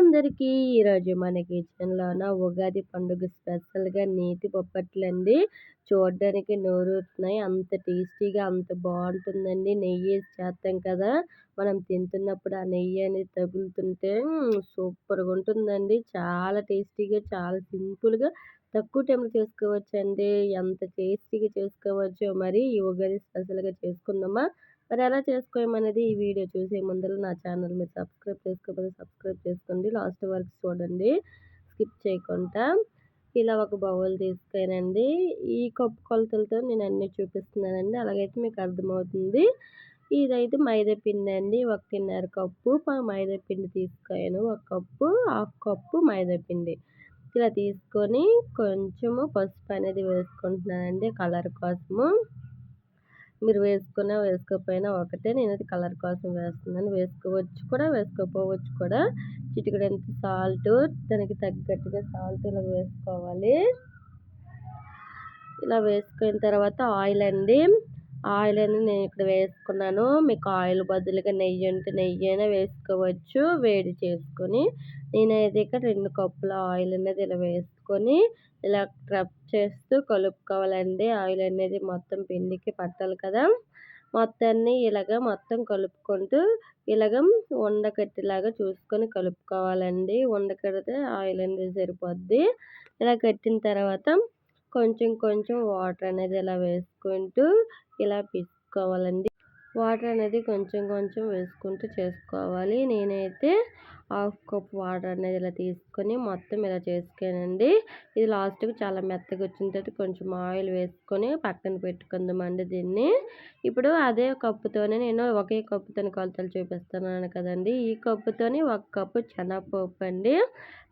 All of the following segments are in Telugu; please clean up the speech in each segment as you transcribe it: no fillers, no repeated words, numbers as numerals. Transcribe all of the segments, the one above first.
అందరికీ ఈరోజు మన కిచెన్‌లోన ఉగాది పండుగ స్పెషల్‌గా నేతి బొబ్బట్లండి. చూడడానికి నోరూరుతున్నాయి. అంత టేస్టీగా అంత బావుంటుందండి. నెయ్యేసి చేస్తాం కదా! మనం తింటున్నప్పుడు ఆ నెయ్యి అనేది తగులుతుంటే సూపర్‌గుంటుందండి. చాలా టేస్టీగా, చాలా సింపుల్‌గా తక్కువ టైంలో చేసుకోవచ్చండి. ఎంత టేస్టీగా చేసుకోవచ్చో మరి ఈ ఉగాది స్పెషల్‌గా చేసుకుందామా? మరి ఎలా చేసుకోమనేది ఈ వీడియో చూసే ముందర నా ఛానల్ మీరు సబ్స్క్రైబ్ చేసుకోకపోతే సబ్స్క్రైబ్ చేసుకోండి. లాస్ట్ వరకు చూడండి. స్కిప్ చేయకుండా. ఇలా ఒక బౌల్ తీసుకోనండి. ఈ కప్పు కొలతలతో నేను అన్నీ చూపిస్తున్నానండి. అలాగైతే మీకు అర్థమవుతుంది. ఇదైతే మైదా పిండి అండి. 1.5 కప్పు మైదా పిండి తీసుకోను. 1 కప్పు, హాఫ్ కప్పు మైదా పిండి. ఇలా తీసుకొని కొంచెము పసుపు అనేది వేసుకుంటున్నానండి కలర్ కోసము. మీరు వేసుకున్నా, వేసుకోకపోయినా ఒకటే. నేనైతే కలర్ కోసం వేస్తున్నాను. వేసుకోవచ్చు కూడా, వేసుకోకపోవచ్చు కూడా. చిటికెడంత సాల్టు, దానికి తగ్గట్టుగా సాల్ట్ ఇలా వేసుకోవాలి. ఇలా వేసుకున్న తర్వాత ఆయిల్ అండి. ఆయిల్ అనేది నేను ఇక్కడ వేసుకున్నాను. మీకు ఆయిల్ బదులుగా నెయ్యి ఉంటే నెయ్యి అయినా వేసుకోవచ్చు. వేడి చేసుకొని నేనైతే ఇక్కడ 2 కప్పుల ఆయిల్ అనేది ఇలా వేసుకొని ఇలా స్క్రబ్ చేస్తూ కలుపుకోవాలండి. ఆయిల్ అనేది మొత్తం పిండికి పట్టాలి కదా! మొత్తాన్ని మొత్తం కలుపుకుంటూ ఇలాగ ఉండకట్టేలాగా చూసుకొని కలుపుకోవాలండి. ఉండకడితే ఆయిల్ అనేది సరిపోద్ది. ఇలా కట్టిన తర్వాత కొంచెం కొంచెం వాటర్ అనేది ఇలా వేసుకుంటూ ఇలా పిసుకోవాలండి. వాటర్ అనేది కొంచెం కొంచెం వేసుకుంటూ చేసుకోవాలి. నేనైతే హాఫ్ కప్ వాటర్ అనేది ఇలా తీసుకొని మొత్తం ఇలా చేసుకోనండి. ఇది లాస్ట్‌కి చాలా మెత్తగా వచ్చిన తర్వాత కొంచెం ఆయిల్ వేసుకొని పక్కన పెట్టుకుందామండి దీన్ని. ఇప్పుడు అదే కప్పుతోనే నేను ఒకే కప్పుతోని కొలతలు చూపిస్తున్నాను కదండీ! ఈ కప్పుతోని 1 కప్పు శనగపప్పు అండి.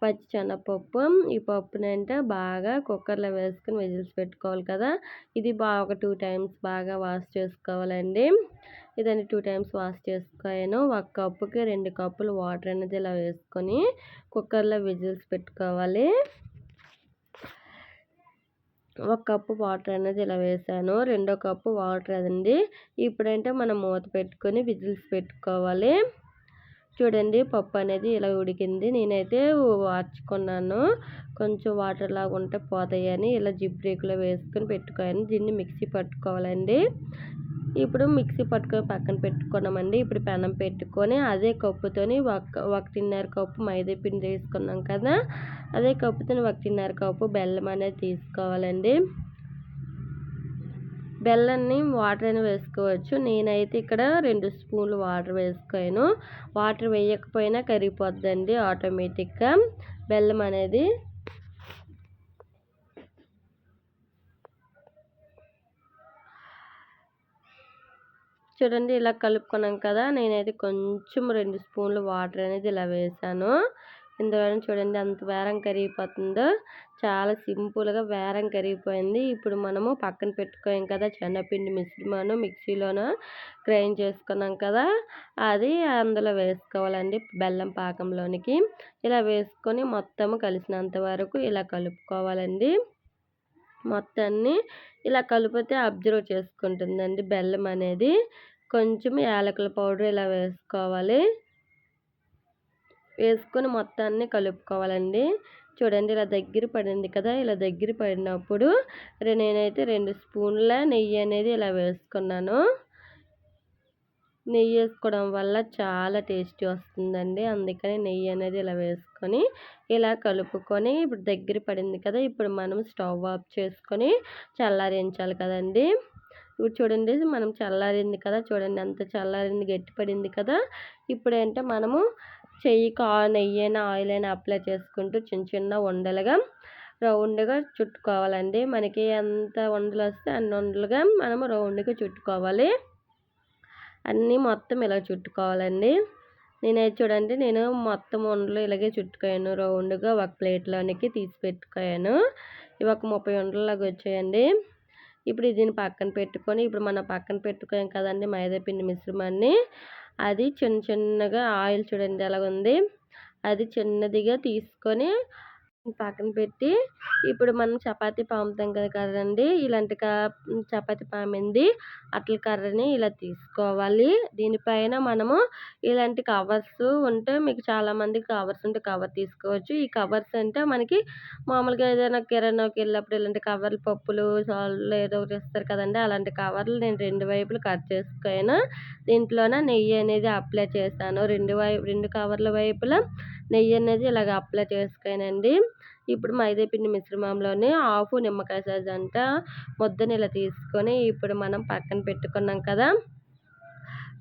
పచ్చి శనగపప్పు. ఈ పప్పునంటే బాగా కుక్కర్‌లో వేసుకొని విజిల్స్ పెట్టుకోవాలి కదా! ఇది ఒక 2 టైమ్స్ బాగా వాష్ చేసుకోవాలండి. ఇదని 2 టైమ్స్ వాష్ చేసుకోను. 1 కప్పుకి 2 కప్పులు వాటర్ అనేది ఇలా వేసుకొని కుక్కర్‌లో విజిల్స్ పెట్టుకోవాలి. 1 కప్పు వాటర్ అనేది ఇలా వేసాను. రెండో కప్పు వాటర్ అదండి. ఇప్పుడంటే మనం మూత పెట్టుకొని విజిల్స్ పెట్టుకోవాలి. చూడండి పప్పు అనేది ఇలా ఉడికింది. నేనైతే వార్చుకున్నాను. కొంచెం వాటర్ లాగా ఉంటే పోతాయని ఇలా జిప్ రేకులో వేసుకొని పెట్టుకోను. దీన్ని మిక్సీ పట్టుకోవాలండి. ఇప్పుడు మిక్సీ పట్టుకొని పక్కన పెట్టుకున్నామండి. ఇప్పుడు పెనం పెట్టుకొని అదే కప్పుతోని 1.5 కప్పు మైదా పిండి తీసుకున్నాం కదా! అదే కప్పుతోని 1.5 కప్పు బెల్లం అనేది తీసుకోవాలండి. బెల్లాన్ని వాటర్ అయినా వేసుకోవచ్చు. నేనైతే ఇక్కడ 2 స్పూన్లు వాటర్ వేసుకోను. వాటర్ వేయకపోయినా కరిగిపోద్దండి ఆటోమేటిక్‌గా బెల్లం అనేది. చూడండి ఇలా కలుపుకున్నాం కదా! నేనైతే కొంచెం 2 స్పూన్లు వాటర్ అనేది ఇలా వేసాను. ఇందులోనే చూడండి ఎంత వేరం కరిగిపోతుందో. చాలా సింపుల్‌గా వేరం కరిగిపోయింది. ఇప్పుడు మనము పక్కన పెట్టుకోం కదా! శనగపిండి మిశ్రమాన్ని మిక్సీలోన గ్రైండ్ చేసుకున్నాం కదా! అది అందులో వేసుకోవాలండి బెల్లం పాకంలోనికి. ఇలా వేసుకొని మొత్తం కలిసినంత వరకు ఇలా కలుపుకోవాలండి. మొత్తాన్ని ఇలా కలిపితే అబ్జర్వ్ చేసుకుంటుందండి బెల్లం అనేది. కొంచెం యాలకుల పౌడర్ ఇలా వేసుకోవాలి. వేసుకొని మొత్తాన్ని కలుపుకోవాలండి. చూడండి ఇలా దగ్గర పడింది కదా! ఇలా దగ్గర పడినప్పుడు నేనైతే 2 స్పూన్ల నెయ్యి అనేది ఇలా వేసుకున్నాను. నెయ్యి వేసుకోవడం వల్ల చాలా టేస్టీ వస్తుందండి. అందుకని నెయ్యి అనేది ఇలా వేసుకొని ఇలా కలుపుకొని ఇప్పుడు దగ్గర పడింది కదా! ఇప్పుడు మనం స్టవ్ ఆఫ్ చేసుకొని చల్లారించాలి కదండీ! ఇప్పుడు చూడండి మనం చల్లారింది కదా! చూడండి ఎంత చల్లారింది గట్టిపడింది కదా! ఇప్పుడేంటే మనము చెయ్యికి నెయ్యైనా ఆయిల్ అయినా అప్లై చేసుకుంటూ చిన్న చిన్న ఉండలుగా రౌండ్‌గా చుట్టుకోవాలండి. మనకి ఎంత ఉండలు వస్తే అన్ని ఉండలుగా మనము రౌండ్‌గా చుట్టుకోవాలి. అన్నీ మొత్తం ఇలా చుట్టుకోవాలండి. నేనైతే చూడండి నేను మొత్తం ఉండలు ఇలాగే చుట్టుకోయాను రౌండ్‌గా ఒక ప్లేట్‌లోనికి తీసి పెట్టుకోయాను. ఇవి ఒక 30 ఉండల్లాగా వచ్చాయండి. ఇప్పుడు దీన్ని పక్కన పెట్టుకొని ఇప్పుడు మనం పక్కన పెట్టుకోం కదండీ మైదా పిండి మిశ్రమాన్ని. అది చిన్న చిన్నగా ఆయిల్ చూడండి ఎలాగుంది. అది చిన్నదిగా తీసుకొని పక్కన పెట్టి ఇప్పుడు మనం చపాతీ పాముతాం కదండీ! ఇలాంటి చపాతీ పామింది అట్ల కర్రని ఇలా తీసుకోవాలి. దీనిపైన మనము ఇలాంటి కవర్స్ ఉంటే మీకు చాలామందికి కవర్స్ ఉంటే కవర్ తీసుకోవచ్చు. ఈ కవర్స్ అంటే మనకి మామూలుగా ఏదైనా కిరాణాకెళ్ళినప్పుడు ఇలాంటి కవర్లు పప్పులు, సాల్లు ఏదో ఒకటి ఇస్తారు కదండీ! అలాంటి కవర్లు నేను 2 వైపులు కట్ చేసుకొని దీంట్లోన నెయ్యి అనేది అప్లై చేశాను. 2 కవర్ల వైపులా నెయ్యి అనేది ఇలాగ అప్లై చేసుకోనండి. ఇప్పుడు మైదా పిండి మిశ్రమంలోని హాఫ్ నిమ్మకాయ సైజ్ అంట ముద్దని ఇలా తీసుకొని ఇప్పుడు మనం పక్కన పెట్టుకున్నాం కదా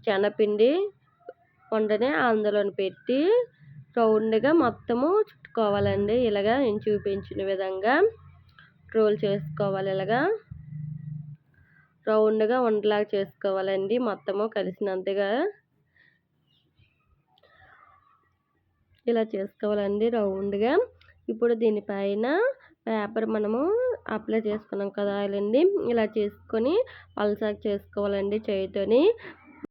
శనగపిండి ఉండని అందులోని పెట్టి రౌండ్‌గా మొత్తము చుట్టుకోవాలండి. ఇలాగా నేను చూపించిన విధంగా రోల్ చేసుకోవాలి. ఇలాగా రౌండ్‌గా ఉండలాగా చేసుకోవాలండి. మొత్తము కలిసినంతగా ఇలా చేసుకోవాలండి రౌండ్‌గా. ఇప్పుడు దీనిపైన పేపర్ మనము అప్లై చేసుకున్నాం కదా ఆయిలండి. ఇలా చేసుకొని పల్చగా చేసుకోవాలండి చేయితోని.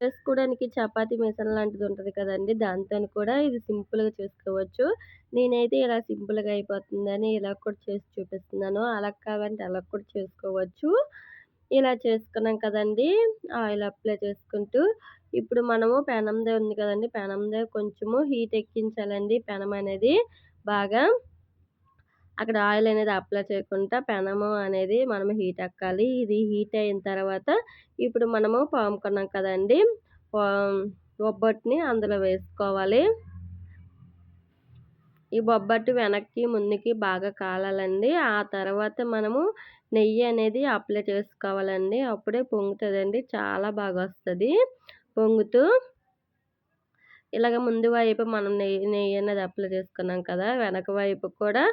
చేసుకోవడానికి చపాతీ మిషన్ లాంటిది ఉంటది కదండీ! దాంతోని కూడా ఇది సింపుల్‌గా చేసుకోవచ్చు. నేనైతే ఇలా సింపుల్‌గా అయిపోతుందని ఇలా కూడా చేసి చూపిస్తున్నాను. అలా కావాలంటే అలా కూడా చేసుకోవచ్చు. ఇలా చేసుకున్నాం కదండీ! ఆయిల్ అప్లై చేసుకుంటూ ఇప్పుడు మనము పెనందే ఉంది కదండీ! పెనందే కొంచెము హీట్ ఎక్కించాలండి పెనం అనేది బాగా. అక్కడ ఆయిల్ అనేది అప్లై చేయకుండా పెనము అనేది మనం హీట్ ఎక్కాలి. ఇది హీట్ అయిన తర్వాత ఇప్పుడు మనము పాముకున్నాం కదండీ! బొబ్బట్టుని అందులో వేసుకోవాలి. ఈ బొబ్బట్టు వెనక్కి, ముందుకి బాగా కాలాలండి. ఆ తర్వాత మనము నెయ్యి అనేది అప్లై చేసుకోవాలండి. అప్పుడే పొంగుతదండి. చాలా బాగొస్తది పొంగుతూ. ఇలాగ ముందు వైపు మనం నెయ్యి అనేది అప్లై చేసుకున్నాం కదా! వెనక వైపు కూడా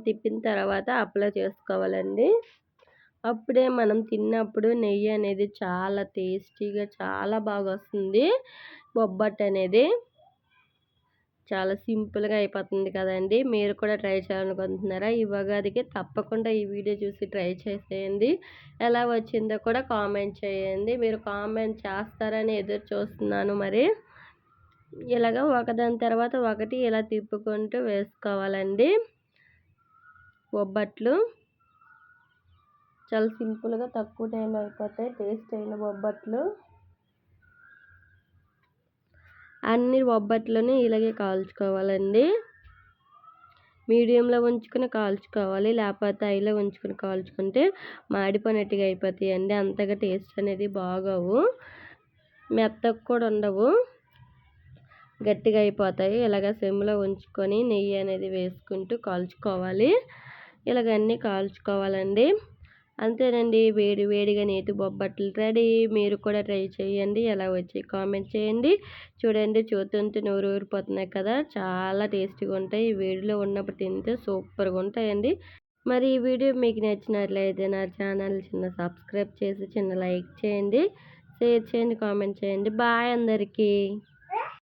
తిప్పిన తర్వాత అప్లై చేసుకోవాలండి. అప్పుడే మనం తిన్నప్పుడు నెయ్యి అనేది చాలా టేస్టీగా చాలా బాగొస్తుంది బొబ్బట్టనేది. చాలా సింపుల్‌గా అయిపోతుంది కదండీ! మీరు కూడా ట్రై చేయాలనుకుంటున్నారా? ఈ ఉగాదికి తప్పకుండా ఈ వీడియో చూసి ట్రై చేసేయండి. ఎలా వచ్చిందో కూడా కామెంట్ చేయండి. మీరు కామెంట్ చేస్తారని ఎదురు చూస్తున్నాను మరి. ఇలాగ ఒకదాని తర్వాత ఒకటి ఇలా తిప్పుకుంటూ వేసుకోవాలండి బొబ్బట్లు. చాలా సింపుల్‌గా తక్కువ టైంలో అయిపోతాయి టేస్ట్ అయిన బొబ్బట్లు. అన్ని బొబ్బట్లని ఇలాగే కాల్చుకోవాలండి. మీడియంలో ఉంచుకొని కాల్చుకోవాలి. లేకపోతే హైలో ఉంచుకొని కాల్చుకుంటే మాడిపోయినట్టుగా అయిపోతాయండి. అంతగా టేస్ట్ అనేది బాగోవు. మెత్తగా కూడా ఉండవు. గట్టిగా అయిపోతాయి. ఇలాగ సిమ్‌లో ఉంచుకొని నెయ్యి అనేది వేసుకుంటూ కాల్చుకోవాలి. ఇలాగ అన్నీ కాల్చుకోవాలండి. అంతేనండి. వేడి వేడిగా నేతి బొబ్బట్లు రెడీ. మీరు కూడా ట్రై చేయండి. ఎలా వచ్చాయి కామెంట్ చేయండి. చూడండి చూస్తుంటే నోరు ఊరిపోతున్నాయి కదా! చాలా టేస్టీగా ఉంటాయి. ఈ వేడిలో ఉన్నప్పుడు తింటే సూపర్‌గా ఉంటాయండి. మరి ఈ వీడియో మీకు నచ్చినట్లయితే నా ఛానల్ చిన్న సబ్స్క్రైబ్ చేసి చిన్న లైక్ చేయండి. షేర్ చేయండి. కామెంట్ చేయండి. బాయ్ అందరికీ.